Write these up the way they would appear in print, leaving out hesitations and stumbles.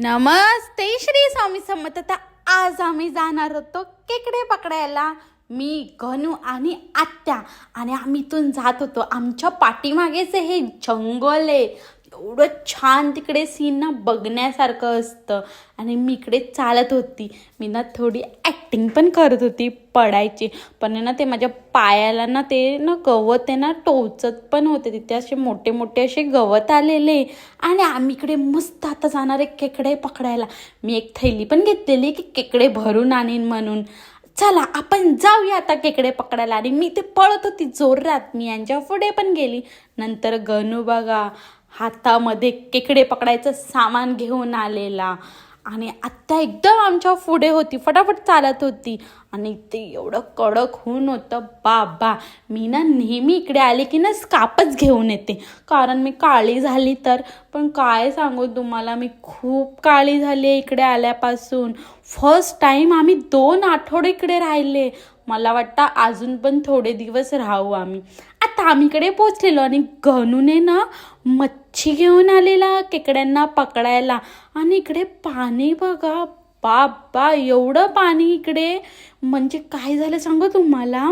नमस्ते श्री स्वामी समर्थ. आता आज आम्ही जाणार होतो खेकडे पकडायला. मी गणू आणि आत्या आणि आम्ही इथून जात होतो. आमच्या पाठीमागेच हे जंगल आहे. एवढं छान तिकडे सीन ना बघण्यासारखं असतं. आणि मी इकडे चालत होती. मी ना थोडी ॲक्टिंग पण करत होती पडायची, पण ना ते माझ्या पायाला ना ते ना गवत आहे ना टोचत पण होते. तिथे असे मोठे मोठे असे गवत आलेले. आणि आम्ही इकडे मस्त आता जाणार आहे खेकडे पकडायला. मी एक थैली पण घेतलेली की खेकडे भरून आणीन म्हणून. चला आपण जाऊया आता खेकडे पकडायला. आणि मी ते पळत होती जोरात. मी यांच्या पुढे पण गेली. नंतर गणू बघा हातामध्ये खेकडे पकडायचं सामान घेऊन आलेला. आणि आत्या एकदम आमच्या पुढे होती, फटाफट चालत होती. आणि ते एवढं कडक ऊन होतं बाबा. मी ना नेहमी इकडे आले की ना स्कार्फच घेऊन येते, कारण मी काळी झाली तर. पण काय सांगू तुम्हाला, मी खूप काळी झाली आहे इकडे आल्यापासून. फर्स्ट टाईम आम्ही 2 आठवडे इकडे राहिले. मला वाटतं अजून पण थोडे दिवस राहू आम्ही. आता आम्ही इकडे पोचलेलो आणि गणूने ना मच्छी घेऊन आलेला खेकड्यांना पकडायला. आणि इकडे पाणी बघा बाबा, एवढं पाणी इकडे. म्हणजे काय झालं सांगू तुम्हाला,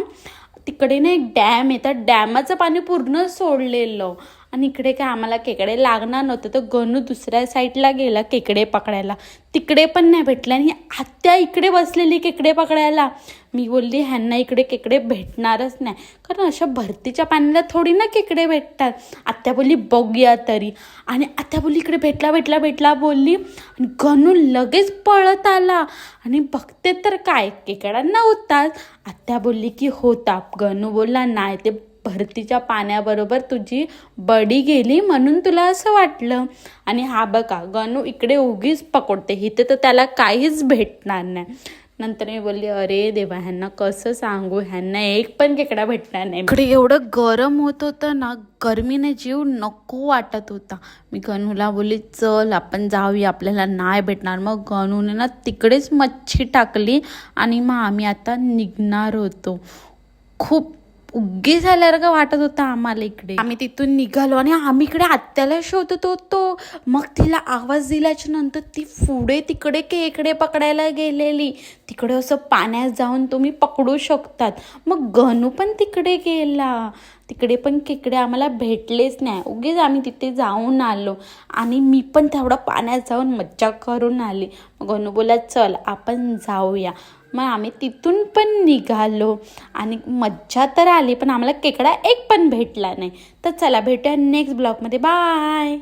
तिकडे ना एक डॅम आहे, त्या डॅमाचं पाणी पूर्ण सोडलेलं. आणि इकडे काय आम्हाला खेकडे लागणार नव्हतं, तर गणू दुसऱ्या साईडला गेला खेकडे पकडायला. तिकडे पण नाही भेटले. आणि आत्या इकडे बसलेली खेकडे पकडायला. मी बोलली ह्यांना इकडे खेकडे भेटणारच नाही, कारण अशा भरतीच्या पाण्याला थोडी ना खेकडे भेटतात. आत्या बोलली बघूया तरी. आणि आत्या बोलली इकडे भेटला बोलली. आणि गणू लगेच पळत आला. आणि बघते तर काय खेकडा नव्हताच. आत्या बोलली की होता. गणू बोलला नाही, ते भरतीच्या पाण्याबरोबर तुझी बडी गेली म्हणून तुला असं वाटलं. आणि हा बघा गणू इकडे उगीच पकडते, इथे तर त्याला काहीच भेटणार नाही. नंतर मी बोलली अरे देवा, ह्यांना कसं सांगू, ह्यांना एक पण खेकडा भेटणार नाही. इकडे एवढं गरम होत होतं ना, गरमीने जीव नको वाटत होता. मी गणूला बोलली चल आपण जाऊया, आपल्याला नाही भेटणार. मग गणूने ना तिकडेच मच्छी टाकली. आणि मग आम्ही आता निघणार होतो. खूप उग्गी झाल्यासारखं वाटत होतं आम्हाला इकडे. आम्ही तिथून निघालो आणि आम्ही इकडे आत्याला शोधत होतो. मग तिला आवाज दिल्याच्या नंतर ती पुढे तिकडे खेकडे पकडायला गेलेली. तिकडे असं पाण्यात जाऊन तुम्ही पकडू शकतात. मग गणू पण तिकडे गेला. तिकडे पण खेकडे आम्हाला भेटलेच नाही. उगीच आम्ही तिथे जाऊन आलो. आणि मी पण तेवढं पाण्यात जाऊन मज्जा करून आली. मग गणू बोला चल आपण जाऊया. मग आम्ही तिथून पण निघालो. आणि मज्जा तर आली, पण आम्हाला खेकडा एक पण भेटला नाही. तर चला भेटूया नेक्स्ट ब्लॉगमध्ये. बाय.